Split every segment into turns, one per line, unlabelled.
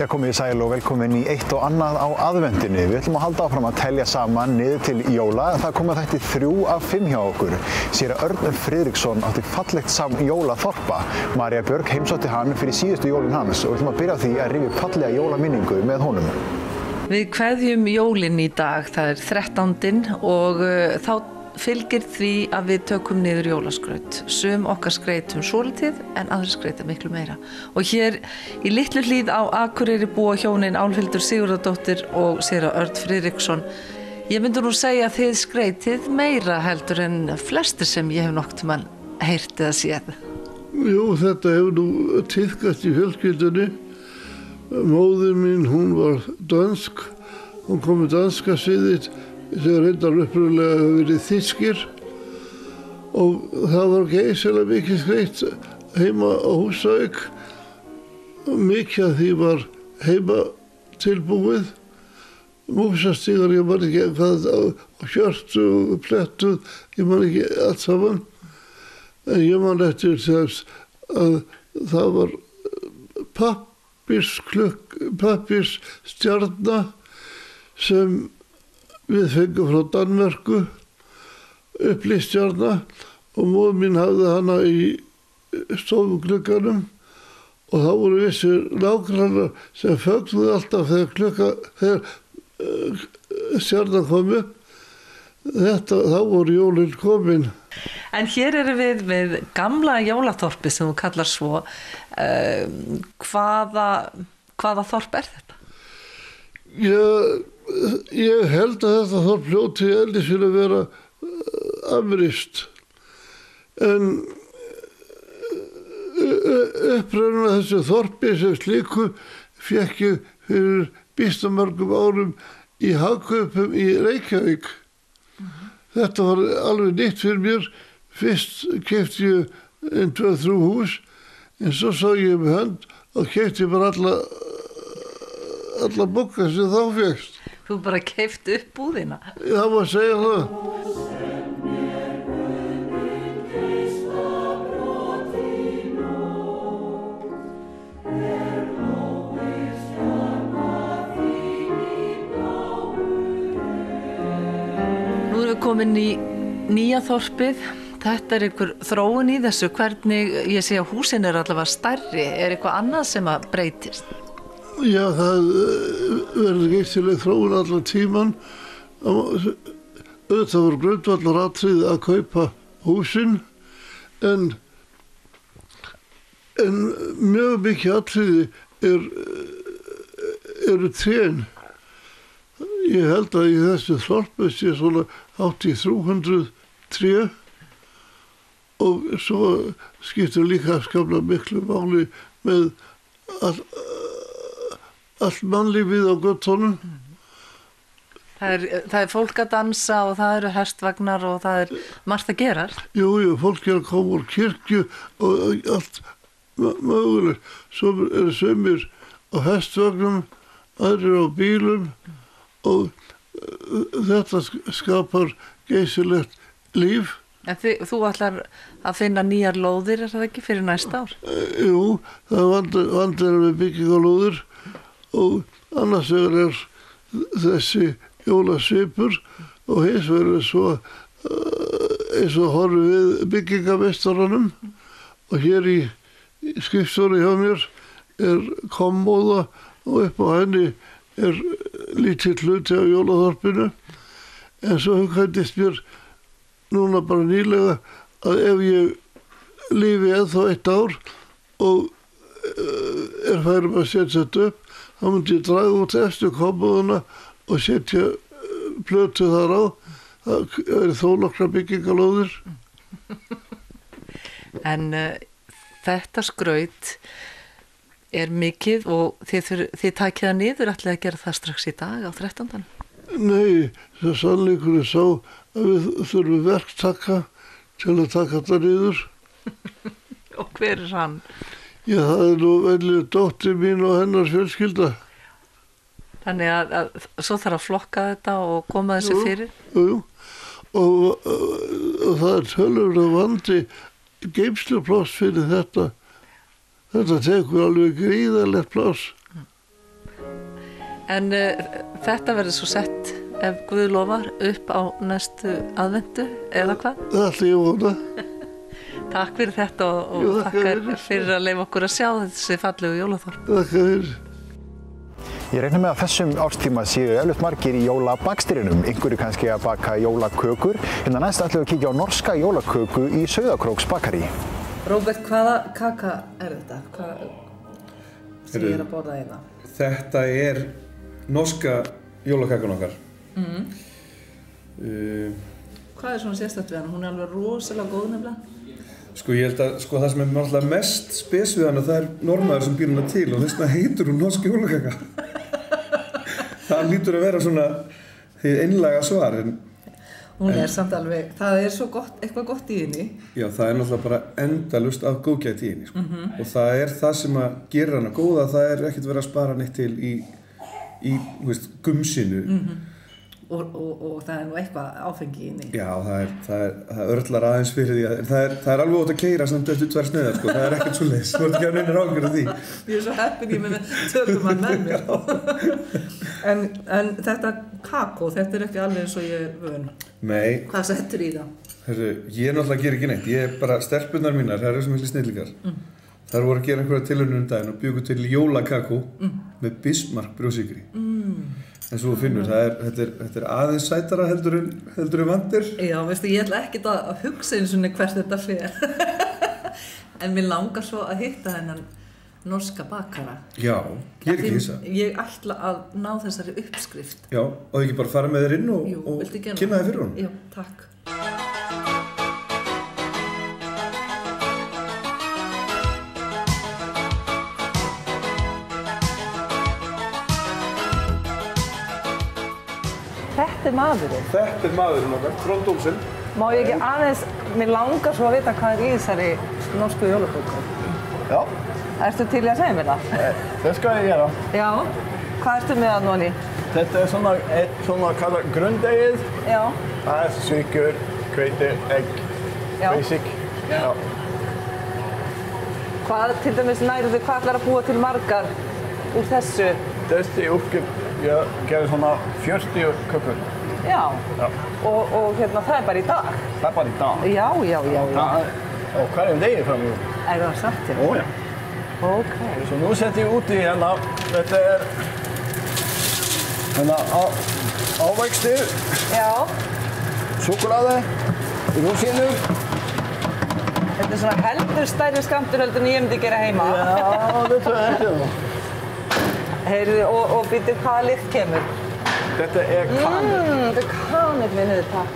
komið sæl og velkomin í eitt og annað á aðvendinu. Við ætlum að halda áfram að telja saman niður til jóla. Það koma þætti 3 af 5 hjá okkur. Séra Örn Friðriksson átti fallegt jólaþorpa. María Björg heimsótti hann fyrir síðustu jólin hans og við ætlum að byrja á því að rifja upp fallega jólaminningu með honum.
Við kveðjum jólin í dag, það 13. og þá fylgir því að við tökum niður jólaskraut. Sum okkar skreytum svolítið en aðrir skreyta miklu meira. Og hér í Litlu Hlíð á Akureyri búa hjónin Álfhildur Sigurðardóttir og séra Örn Friðriksson. Ég myndi nú segja að þið skreytið meira heldur en flestir sem ég hef nokkuð tímann heyrt eða séð.
Jú, þetta hefur nú tíðkast í fjölskyldunni. Móðir mín, hún var dansk. Hún kom með danska sviðið sem reyndar upprunalega hefur verið þýskir og það var geysilega mikið skreytt heima á Húsavík. Mikið af því var heima tilbúið. Músastígar, ég man ekki hvað, hjörtu og plettuð, ég man ekki allt saman. En ég man eftir þess að það var pappírsstjarna sem við fengum frá Danmörku, upplýstjarna og móðir mín hafði hana í stofuglugganum og þá voru vissir nágrannar sem fögnuðu alltaf þegar stjarnan kom upp. Þá voru jólin komin.
En hér erum við með gamla jólaþorpið sem þú kallar svo. Hvaða þorp þetta? Ég
held að þetta þorp hljóti eldis fyrir að vera afrist. En uppröðuna þessu þorpi sem slíku fékk ég fyrir býsta mörgum árum í Hagkaupum í Reykjavík. Þetta var alveg nýtt fyrir mér. Fyrst keypti ég 2-3 hús, en svo sá ég með hönd og keypti bara alla bóka sem þá fékkst.
Þú bara keypti upp búðina?
Það má segja það.
Nú erum við komin í nýja þorpið. Þetta einhver þróun í þessu. Hvernig, ég sé að húsin allavega stærri. Eitthvað annað sem að breytist?
Já, það verður geysileg þróun allan tíman. Auðvitað var grundvallaratriði að kaupa húsin, en mjög mikið atriði eru trén. Ég held að í þessu þorpi sé svona hátt í 300 tré og svo skiptir líka skaplega miklu máli með allt mannlífið á götunum.
Það fólk að dansa og það eru hestvagnar og það margt að gera.
Jú, fólk að koma úr kirkju og allt mögulegt. Svo eru sumir á hestvagnum, aðrir á bílum og þetta skapar geysilegt líf.
En þú ætlar að finna nýjar lóðir, það ekki, fyrir næsta ár?
Jú, það vantar með byggingalóðir og annars vegar þessi jólasvipur og hins vegar svo eins og horfum við byggingameistaranum og hér í skrifstofunni hjá mér kommóða og upp á henni lítill hluti af jólaþorpinu. En svo hugkvæmdist mér núna bara nýlega að ef ég lifi ennþá 1 ár og færum að setja þetta upp, þá myndi ég draga út eftir kommóðuna og setja plötu þar á. Það þó nokkra byggingalóðir.
En þetta skraut mikið og þið takið það niður, ætlið að gera það strax í dag á 13.
Nei, það sannleikur sá að við þurfum verktaka til að taka það niður.
Og hver hann?
Já, það nú velið dóttir mín og hennar fjölskylda.
Þannig að svo þarf að flokka þetta og koma þessu fyrir?
Jú, og það töluverður vandi geymslupláss fyrir þetta. Þetta tekur alveg gríðarlegt pláss.
En þetta verður svo sett, ef Guð lofar, upp á næstu aðventu, eða hvað?
Það er alltaf ég vona.
Takk fyrir þetta og þakka fyrir að leyfa okkur að sjá þessi fallegu jólaþorp.
Takk fyrir.
Ég reikna með að þessum árstíma séu eflaust margir í jólabakstrinum, einhverju kannski að baka jólakökur. Hérna næst ætlum við að kíkja á norska jólaköku í Sauðárkróks bakarí.
Róbert, hvaða kaka þetta? Hvað sem ég að borða hérna?
Þetta norska jólakakan okkar.
Hvað svona sérstakt við hana? Hún alveg rosalega góð nefnilega.
Sko ég held að það sem náttúrulega mest spes við hana, það normaður sem býr hana til og þess vegna heitur hún norsk jólakaka. Það lítur að vera svona hið einlæga svar.
Hún samt alveg, það svo gott, eitthvað gott í henni. Já,
það náttúrulega bara endalaust af góðgæti í henni, sko. Og það það sem að gera hana góða, það ekkert verið að spara neitt til í gumsinu.
Og það nú eitthvað áfengi í henni.
Já, það örlar aðeins fyrir því en það alveg ótt að keyra samt eftir 2 sneiðar, sko. Það ekkert svoleiðis, þú ert ekki að neina ráðgjör af því.
Ég svo heppin ég með tökumann með mér. En þetta kakó, þetta ekki alveg eins og ég vön.
Nei.
Hvað settur í það?
Herru, ég náttúrulega ger ekki neitt. Ég bara, stelpunnar mínar, það svo miklu snillingar. Þær voru að gera einhverja tilraunir daginn og bjuggu til jólakakó með Bismarck brjósykri. En svo þú finnur, þetta aðeins sætara heldur en vandir. Já, veistu, ég ætla ekkert að hugsa eins og hvert þetta fer. En mér langar svo að hitta þennan norska bakara. Já, ég ekki hissa.
Ég ætla að ná þessari uppskrift.
Já, og ekki bara fara með þér inn og kynna þér fyrir honum?
Já, takk. Þetta maðurinn?
Þetta maðurinn okkar, Trond Olsen.
Má ég ekki aðeins, mér langar svo að vita hvað í þessari norsku jólaköku?
Já.
Ertu til í að segja mér það?
Det skal jeg gjøre.
Já. Hvað ertu með að nóni?
Þetta svona kallar grundeggið.
Já.
Það sykur, hveiti, egg, basic. Já.
Hvað, til dæmis næru þið, hvað ætlar að búa til margar úr þessu?
Þessi uppskrift, ég gerði svona 40 kökur.
Já. Og hérna, það bara í dag?
Það bara í dag.
Já.
Og hverjum degi fram í.
Það satt til?
Ó, já.
Ok.
Så nu sätter jag ut i hérna. Detta hérna ávextir.
Já.
Súkkulaði, rúsínur.
Þetta svona heldur stærri skammtur heldur en ég myndi gera heima.
Já, det tror jag inte.
Heyrðu, og býttu hvaða lykt kemur?
Þetta kanil.
Þetta kanil við takk.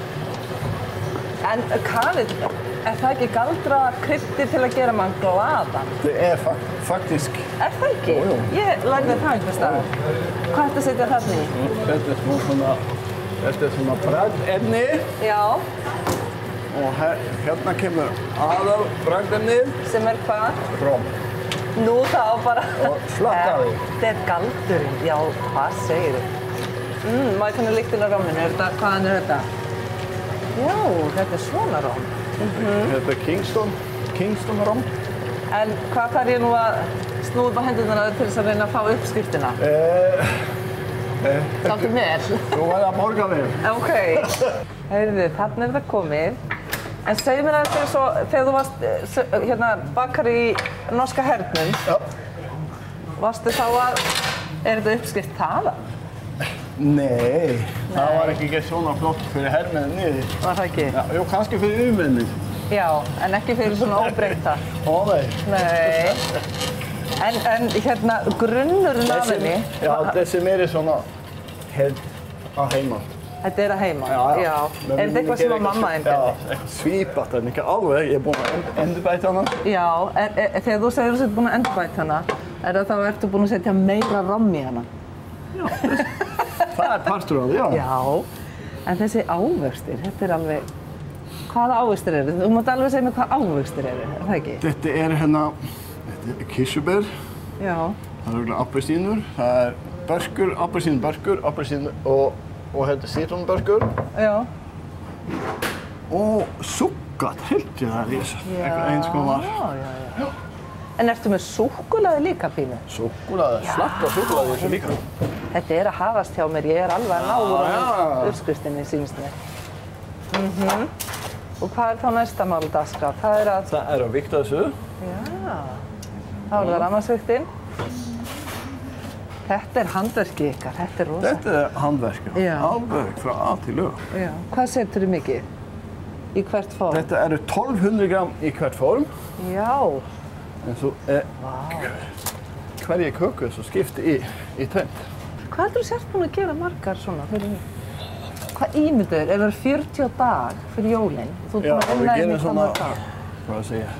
En kanil, það ekki galdra kryddið til að gera mann glaðan?
Det faktisk.
Það ekki?
Jú.
Ég lærði það einhvers staðar. Hvað ertu að setja þarna í?
Þetta svona bragðefni.
Já.
Og hérna kemur aðalbragðefnið.
Sem hvað?
Rom.
Nú þá bara.
Og slakkaði.
Þetta galdurinn. Já, hvað segir þið? Má ég kannu lyktin á romminu? Hvaðan þetta? Já, þetta svona rom.
Þetta Kingston rom.
En hvað þarf ég nú að snúa upp á hendurnar til þess að reyna að fá uppskriftina? Sáttu mér?
Þú væri að borga mér.
Ok. Heyrðu, þarna þetta komið. En segðu mér aðeins eins og þegar þú varst bakari í norska hernum.
Já.
Varstu þá að, þetta uppskrift þaðan?
Nei, það var ekki svona flott fyrir hermennin niður.
Var það ekki?
Já, jú, kannski fyrir ummennin.
Já, en ekki fyrir svona óbreyta.
Ó, nei.
Nei. En grunnurinn af henni.
Já, þessi meiri svona helt að heima.
Þetta að heima?
Já.
Er þetta eitthvað sem að mamma þín gerði?
Já, eitthvað svipað, en ekki alveg. Ég búinn að endurbæta hana.
Já, þegar þú segir að þú ert búinn að endurbæta hana, þá ertu búinn að setja meira romm í hana?
Já, það partur af því, já.
Já, en þessi ávextir, þetta alveg... Hvaða ávextir eru? Þú mátt alveg segja mér hvað ávextir eru, það ekki?
Þetta þetta kirsebær.
Já.
Það eru appelsínur, það börkur, appelsínbörkur, og sítrónubörkur.
Já.
Og súkkulaði held ég það lýsa. Eins og var.
En ertu með súkkulaði líka, Pínu?
Súkkulaði, slakka súkkulaði þessu líka.
Þetta að hafast hjá mér, ég alveg að ná úr uppskriftinni, sýnist mér. Og hvað þá næsta mál dagskrá? Það
að vikta þessu.
Já, þá það rafmagnsvigtin. Þetta handverkið ykkar, þetta rosa.
Þetta handverkið, alveg frá A til Ö.
Já. Hvað setur þið mikið í hvert form?
Þetta 1200 gram í hvert form.
Já.
En svo hverja köku svo skipti í tvennt.
Hvað heldur þú sért búin að gera margar svona fyrir mig? Hvað ímyndur? Það 40 dag fyrir jólin. Þú
Já, við gerum svona,
hvað
að segja,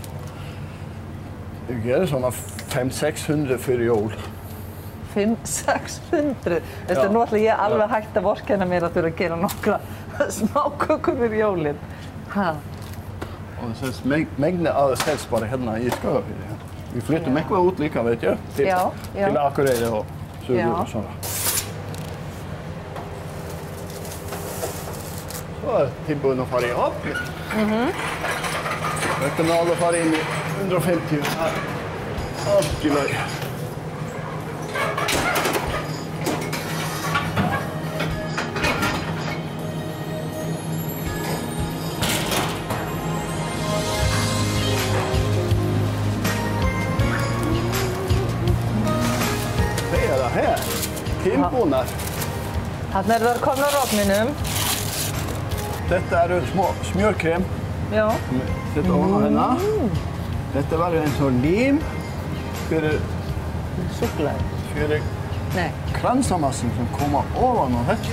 við gerum svona 500-600 fyrir jól.
500-600? Þetta nú ætla ég alveg hægt að vorkenna mér að þurfa að gera nokkra smákökur fyrir jólin.
Og þess megni að það selst bara hérna í Skagafirði. Við flyttum eitthvað út líka, veit ég, til Akureyri og Suður og svona. Svo tilbúin að fara í ofn. Þetta náðu að fara inn í 150. Allt í lagi. Það här, tilbúnar.
Þarna þær komnar á ofninum.
Þetta små smjörkrem.
Já.
Þetta ofan á hérna. Þetta var eins og lím fyrir
súkkulaði.
Fyrir kransamassin som koma ofan á þetta.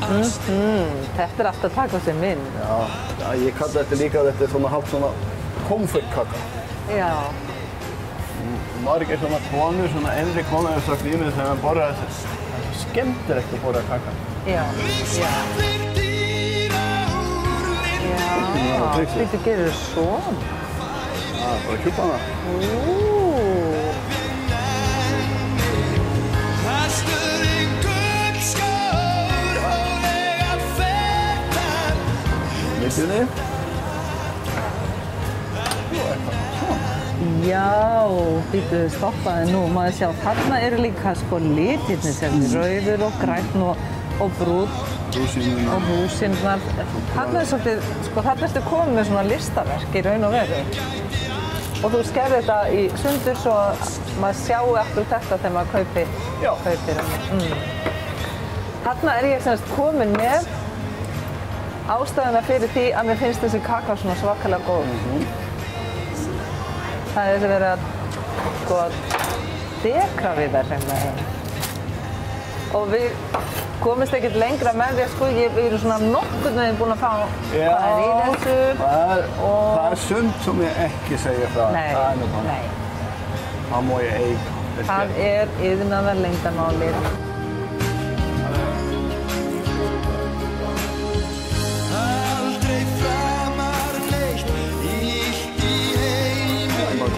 Þetta alltaf að taka sér mynd.
Já, ég kalla þetta líka, þetta svona hálft svona komfortkaka.
Já.
Margir svona konur, svona eldri konur hefur sagt í mig þegar maður borðar þetta. Það er skemmtilegt að borða kaka.
Já. Þetta gerir svona.
Já, bara kjúpa hana. Vitið þið?
Já, býtu stoppaði nú, maður sjá, þarna eru líka sko litirnir sem rauður og grænn og brún og húsinnar. Þarna svolítið, sko þarna ertu komið með svona listaverk í raun og veru. Og þú skerðir þetta í sundur svo maður sjáu eftir þetta þegar maður kaupir henni. Þarna ég semst komin með ástæðuna fyrir því að mér finnst þessi kaka svona svakalega góð. Það verið að dekra við þær hreinlega. Og við komumst ekkert lengra með því að við erum svona nokkurn veginn búin að fá hvað í þessu.
Það sumt sem ég ekki segja frá.
Nei.
Það má ég eiga.
Það iðnaðarleyndamálið.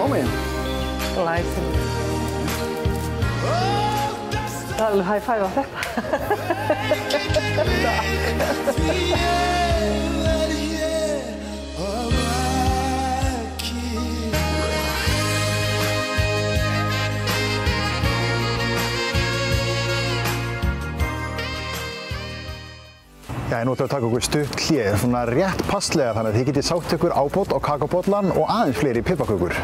Kom inn.
Glæsilegt. Það alveg high five á þetta.
Já, nú ætlum við að taka okkur stutt hlé, svona rétt passlega þannig að þið getið sátt ykkur ábót á kakóbollan og aðeins fleiri piparkökur.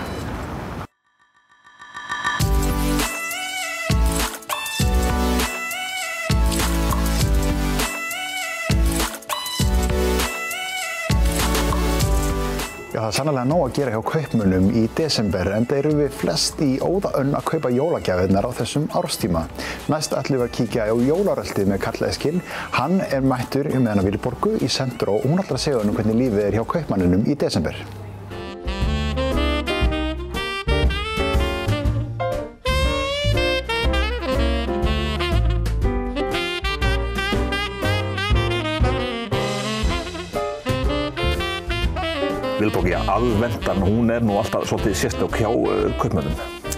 Já, það sannarlega nóg að gera hjá kaupmönnum í desember, enda erum við flest í óðaönn að kaupa jólagjafirnar á þessum árstíma. Næst ætlum við að kíkja á jólaröltið með Karl Eskil. Hann mættur með hana Vilborgu í Centro og hún ætlar að segja honum hvernig lífið hjá kaupmanninum í desember.
Vilborg, aðventan, hún nú alltaf svolítið sérstök hjá kaupmönnum.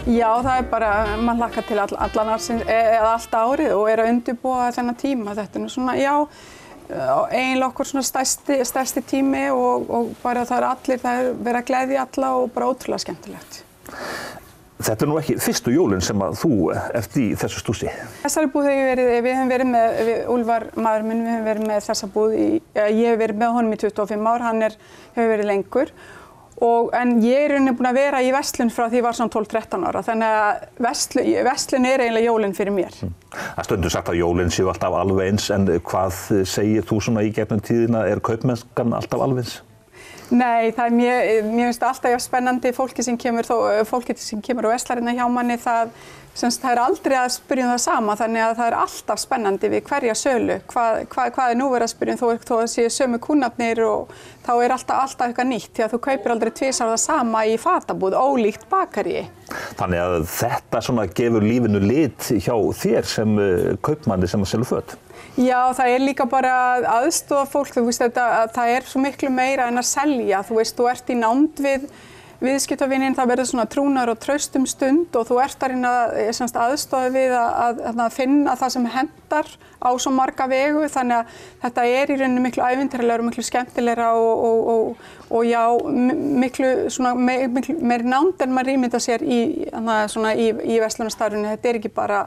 Já, það bara, maður hlakkar til allan ársins, eða allt árið og að undirbúa þennan tíma. Þetta nú svona, já, eiginlega okkur svona stærsti tími og bara það er verið að gleðja alla og bara ótrúlega skemmtilegt.
Þetta nú ekki fyrstu jólin sem að þú ert í þessu stúsi.
Þessari búð við höfum verið með, Úlfar maður minn, við höfum verið með þessa búð ég hef verið með honum í 25 ár, hann hefur verið lengur. En ég rauninni búin að vera í verslun frá því ég var svona 12-13 ára, þannig að verslun eiginlega jólin fyrir mér.
Það stundur sagt að jólin séu alltaf alveg eins, en hvað segir þú svona í gegnum tíðina, kaupmennskan alltaf alveg eins?
Nei, það mér finnst alltaf spennandi fólkið sem kemur og verslar hérna hjá manni, það aldrei að spyrja það sama, þannig að það alltaf spennandi við hverja sölu, hvað nú verið að spyrja þó það séu sömu kúnnarnir og þá alltaf eitthvað nýtt, því að þú kaupir aldrei tvisvar það sama í fatabúð, ólíkt bakaríi. Þannig
að þetta svona gefur lífinu lit hjá þér sem kaupmanni sem að selja föt?
Já, það líka bara að aðstoða fólk, þú veist það svo miklu meira en að selja, þú veist, þú ert í nánd við viðskiptavininn, það verður svona trúnaður og traust stund og þú ert að reyna aðstoða við að finna það sem hendar á svo marga vegu, þannig að þetta í rauninni miklu ævintýralegra og miklu skemmtilegra og já, miklu meiri nánd en maður ímyndar sér í verslunarstafinu. Þetta ekki bara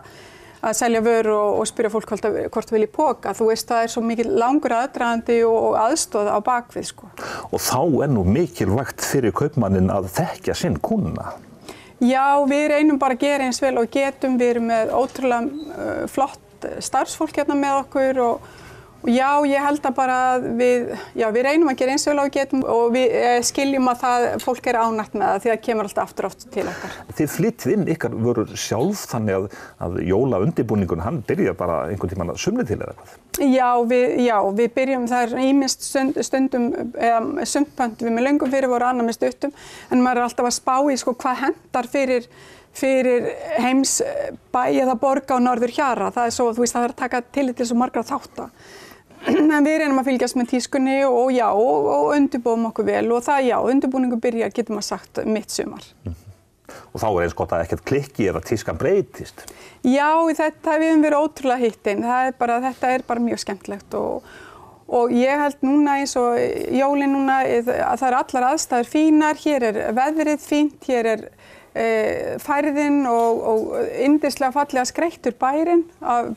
að selja vöru og spyrja fólk hvort þú vilji poka. Þú veist, það svo mikil langur aðdragandi og aðstoð á bakvið, sko.
Og þá nú mikilvægt fyrir kaupmanninn að þekkja sinn kúnna?
Já, við reynum bara að gera eins vel og getum. Við erum með ótrúlega flott starfsfólk hérna með okkur og já, ég held að bara við reynum að gera eins vel og getum og við skiljum að fólk ánægt með það því það kemur alltaf aftur til okkar.
Þið flytjið inn ykkar vörur sjálf þannig að jólaundirbúningun hann byrjar bara einhvern tímann að sumri til eða eitthvað?
Já, við byrjum, það ýmist stundum, sumpönd við með löngum fyrir voru annað með stuttum, en maður alltaf að spá í hvað hendar fyrir heimsbæ eða borg á Norður Hjara. Það svo, þú veist, það að taka tillit til svo margra þátta. En við reynum að fylgjast með tískunni og undirbúum okkur vel og undirbúningu byrjar, getur maður sagt, mitt sumar.
Og þá eins gott að ekkert klikki eða tískan breytist?
Já, við höfum verið ótrúlega hittin. Þetta bara mjög skemmtilegt og ég held núna eins og jólin núna að það allar aðstæður fínar, hér veðrið fínt, hér færðin og yndislega fallega skreyttur bærinn.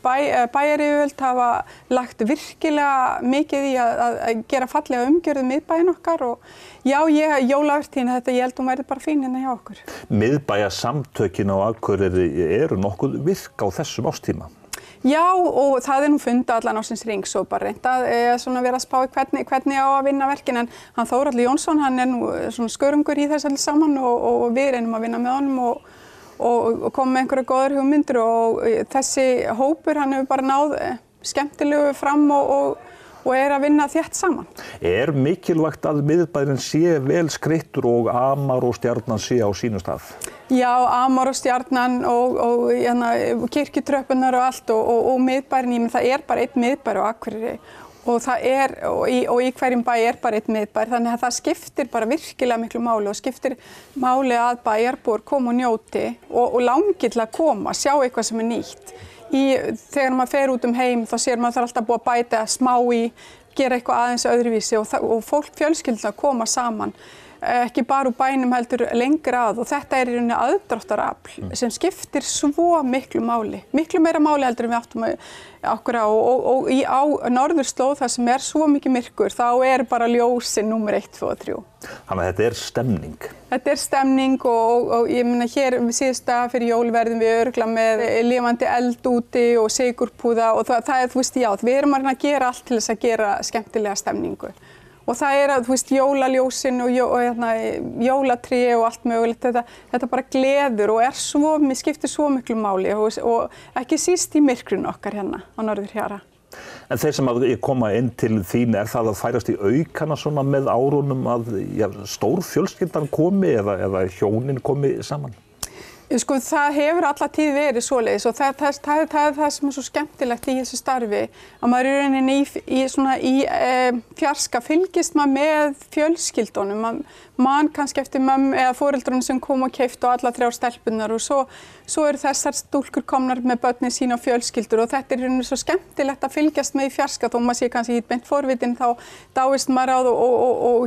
Bæjaryfirvöld hafa lagt virkilega mikið í að gera fallega umgjörð miðbæinn okkar og já, jólavertíðin ég held hún verði bara fín hérna hjá okkur.
Miðbæjarsamtökin á Akureyri eru nokkuð virk á þessum árstíma?
Já, og það nú funda allan ársins hring svo bara reynt að vera að spá hvernig á að vinna verkin, en hann Þórhallur Jónsson, hann nú svona skörungur í þess allir saman og við reynum að vinna með honum og koma með einhverja góðar hugmyndir og þessi hópur hann hefur bara náð skemmtilegu fram og að vinna þétt saman.
Mikilvægt að miðbærinn sé vel skreyttur og Amar og Stjarnan sé á sínum stað?
Já, Amar og Stjarnan og kirkjutröppunar og allt og miðbærinn, það bara einn miðbær á Akureyri og í hverjum bæ bara einn miðbær, þannig að það skiptir bara virkilega miklu máli og skiptir máli að bæjarbúar koma og njóti og langi til að koma, sjá eitthvað sem nýtt. Þegar maður fer út heim þá sér maður það alltaf búið að bæta smá í, gera eitthvað aðeins öðruvísi og fólk fjölskyldna koma saman, ekki bara úr bænum heldur lengra að og þetta í rauninni aðdráttarafl sem skiptir svo miklu máli, miklu meira máli heldur en við áttum okkur á og á norðurslóð þar sem svo mikið myrkur, þá bara ljósin númer 1, 2 og 3.
Þannig að þetta stemning?
Þetta stemning og ég meina hér síðust dag fyrir jól verðum við örugglega með lifandi eld úti og sigurpúða og það þú veist, já, við erum að gera allt til þess að gera skemmtilega stemningu. Og það þú veist, jólaljósin og jólatré og allt mögulegt, þetta bara gleður og skiptir svo miklu máli og ekki síst í myrkrun okkar hérna á Norður Hjara.
En þeir sem að koma inn til þín, það að færast í aukana svona með árunum að stór fjölskyldan komi eða hjónin komi saman?
Sko, það hefur alla tíð verið svoleiðis og það er það sem er svo skemmtilegt í þessu starfi að maður í rauninni í fjarska fylgist maður með fjölskyldunum, mann kannski eftir mömmu eða foreldrunum sem kom og keyptu alla 3 stelpunnar og svo eru þessar stúlkur komnar með börnin sín og fjölskyldur og þetta er í rauninni svo skemmtilegt að fylgjast með í fjarska þó maður sé kannski ekki beint forvitin þá dáist maður á og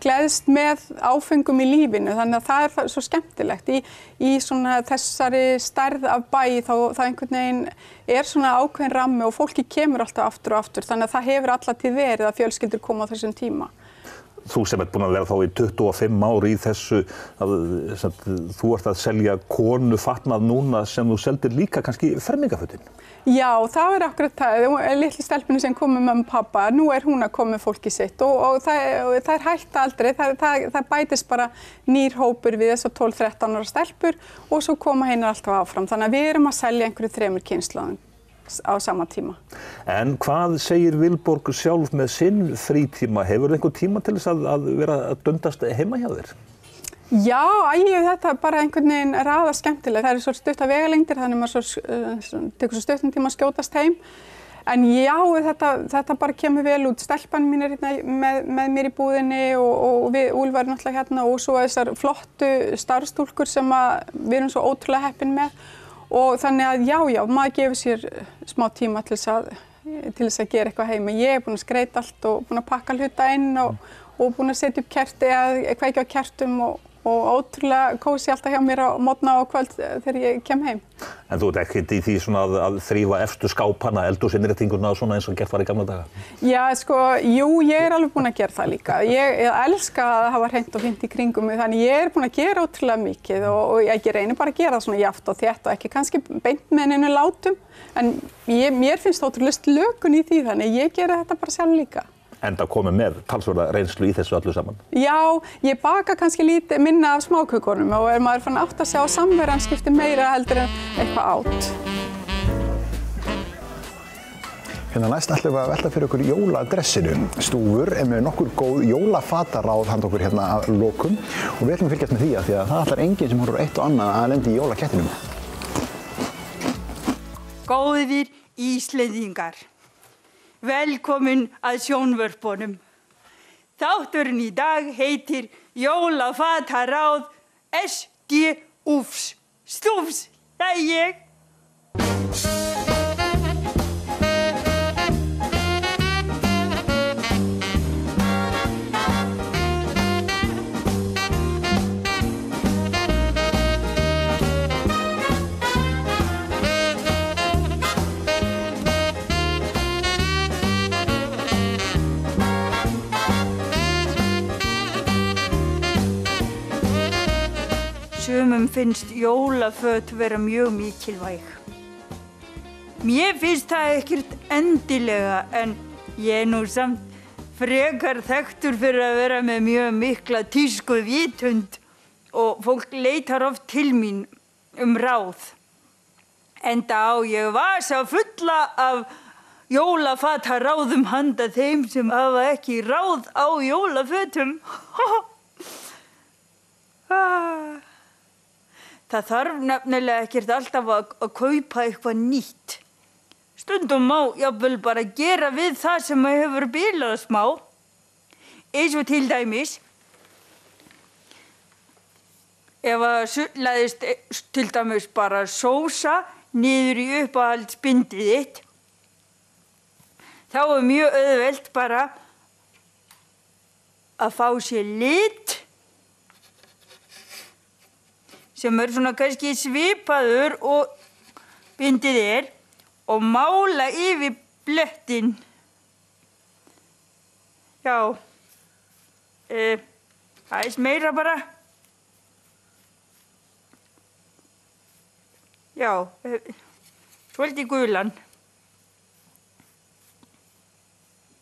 gleðst með áfengum í lífinu þannig að það er svo skemmtilegt í svona þessari stærð af bæ þá einhvern veginn er svona ákveðin rammi og fólki kemur alltaf aftur og aftur þannig að það hefur alla tíð verið að fjölskyldur koma á þessum tíma.
Þú sem ert búin að vera þá í 25 ár í þessu, þú ert að selja konufatnað núna sem þú seldir líka kannski fermingafötin.
Já, það er akkurat það. Litlu stelpunni sem kom með mömmu og pappa, nú er hún að koma með fólkið sitt og það er hægt aldrei. Það bætist bara nýr hópur við þessar 12-13 ára stelpur og svo koma hennar alltaf áfram. Þannig að við erum að selja einhverju 3 kynslóðum á sama tíma. En
hvað segir Vilborg sjálf með sinn frítíma? Hefur einhver tíma til þess að vera að dundast heima hjá þér?
Já, þetta er bara einhvern veginn raða skemmtilega. Það eru svo stuttar vegalengdir, þannig að maður tekur svo stuttan tíma að skjótast heim. En já, þetta bara kemur vel út. Stelpan mín er hérna með mér í búðinni og við Úlfar náttúrulega hérna og svo þessar flottu starfsstúlkur sem við erum svo ótrúlega heppin með. Og þannig að já, maður gefur sér smá tíma til þess að gera eitthvað heima. Ég er búin að skreyta allt og búin að pakka hluta inn og búin að setja upp kerti eða kveikja á kertum og ótrúlega kósí alltaf hjá mér á morgna og kvöld þegar ég kem heim.
En þú ert ekkert í því svona að þrífa efstu skápana, eldhúsinnréttinguna og svona eins og gert var í gamla daga?
Já, sko, jú, ég er alveg búin að gera það líka. Ég elska að hafa hreint og fínt í kringum mig, þannig ég er búin að gera ótrúlega mikið og ég reynir bara að gera það svona jafnt og þétt og ekki kannski beint með neinu látum, en mér finnst ótrúlega slökun í því, þannig ég gera þetta bara sjálf líka.
Enda komið með talsverða reynslu í þessu öllu saman?
Já, ég baka kannski lítið minna af smákökunum og maður fann átt að sjá að samveran skiptir meira heldur en eitthvað átt.
Hérna næst ætlum við að velta fyrir okkur jóladressinu. Stúfur er með nokkur góð jólafataráð handa okkur hérna að lokum og við ætlum að fylgjast með því að það ætlar enginn sem horfur eitt og annað að lendi í jólakettinum.
Góðir Íslendingar. Velkomin að sjónvörpunum. Þátturinn í dag heitir Jólafataráð Stúfs. Það er ég. Sumum finnst jólaföt vera mjög mikilvæg. Mér finnst það ekkert endilega en ég er nú samt frekar þekktur fyrir að vera með mjög mikla tískuvitund og fólk leitar oft til mín ráð. Enda á ég vasa fulla af jólafataráðum handa þeim sem hafa ekki ráð á jólafötum. Það þarf nefnilega ekkert alltaf að kaupa eitthvað nýtt. Stundum má jafnvel bara gera við það sem hefur bilað smá. Eins og til dæmis, ef að sullaðist til dæmis bara sósa niður í uppáhaldsbindið þitt, þá er mjög auðvelt bara að fá sér lit sem er svona kannski svipaður og bindið og mála yfir blettin. Já, aðeins meira bara. Já, svolítið gulan.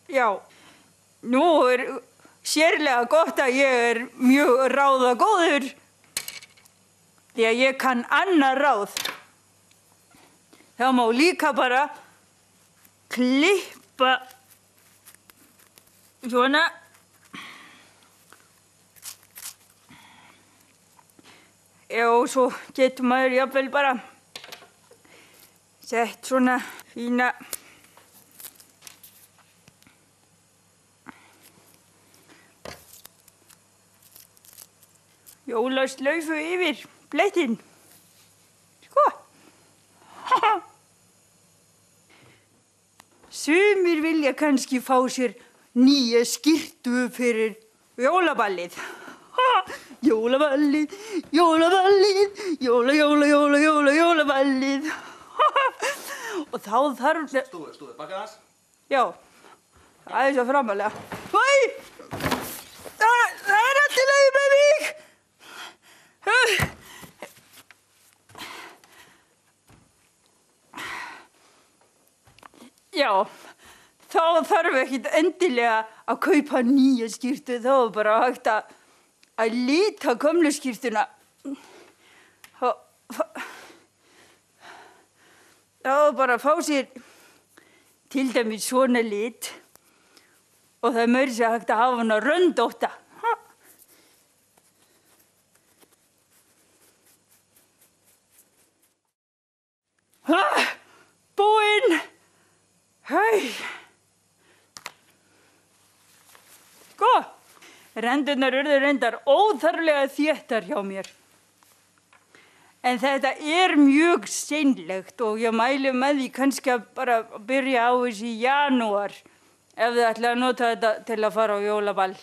Já, nú er sérlega gott að ég er mjög ráðagóður. Því að ég kann annað ráð. Það má líka bara klippa svona. Já, og svo getur maður jafnvel bara sett svona fína jólaslaufu yfir blettinn. Sko. Sumir vilja kannski fá sér nýja skyrtu fyrir jólaballið. Jólaballið, jólaballið, jólaballið. Og þá þarf...
Stúðu, baka þess?
Já, það er svo framalega. Hæ! Það er allt í lagi með mig! Já, þá þarf ekkert endilega að kaupa nýja skyrtu, þá er bara hægt að lita gömlu skyrtuna. Þá er bara að fá sér til dæmis svona lit og það er meira sér hægt að hafa hana röndótta. Búinn! Hæ! Sko, rendurnar urðu reyndar óþarflega þéttar hjá mér. En þetta er mjög seinlegt og ég mæli með því kannski að bara byrja á þessu í janúar ef þið ætla að nota þetta til að fara á jólaball.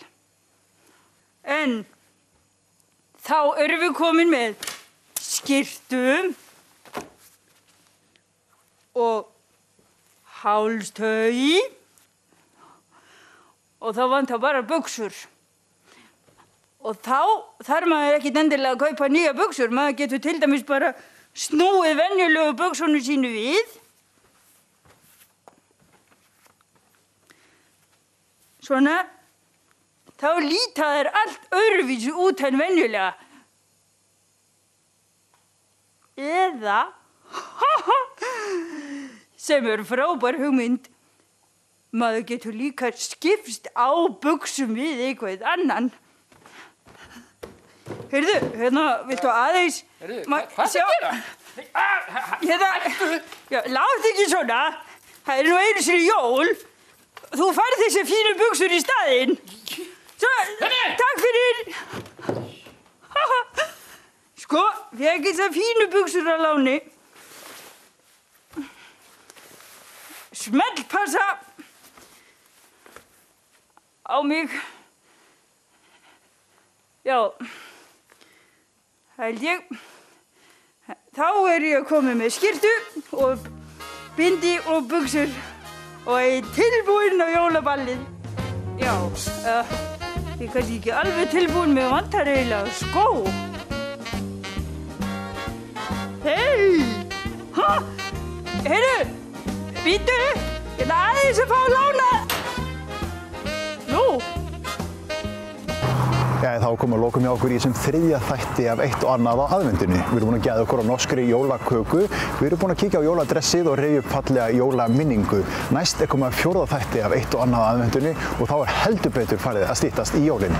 En þá erum við komin með skyrtu og hálstau og þá vantar bara buxur. Og þá þarf maður ekkert endilega að kaupa nýja buxur. Maður getur til dæmis bara snúið venjulegu buxunum sínu við. Svona. Þá líta þær allt öðruvísi út en venjulega. Eða, sem er frábær hugmynd, maður getur líka skipst á buxum við eitthvað annan. Heyrðu, hérna, viltu aðeins...
Heyrðu, hvað er það?
Hérna, já, láttu ekki svona. Það er nú einu sinni jól. Þú færð þessi fínu buxur í staðinn. Svo, takk fyrir. Sko, fekk þessar fínu buxur að láni. Smellpassa á mig. Já. Held ég. Þá er ég komið með skyrtu og bindi og buxur og er tilbúin á jólaballið. Já, ég er kannski ekki alveg tilbúin með vantar eiginlega skó. Hei! Heyrðu, bíddu, ég ætla aðeins að fá að lána. Nú.
Já, þá komum við að lokum hjá okkur í þessum þriðja þætti af eitt og annað á aðvendunni. Við erum búin að geða okkur á norskri jólaköku, við erum búin að kíkja á jóladressið og rifja upp fallega jólaminningu. Næst er komið að fjórða þætti af eitt og annað á aðvendunni og þá er heldur betur farið að styttast í jólin.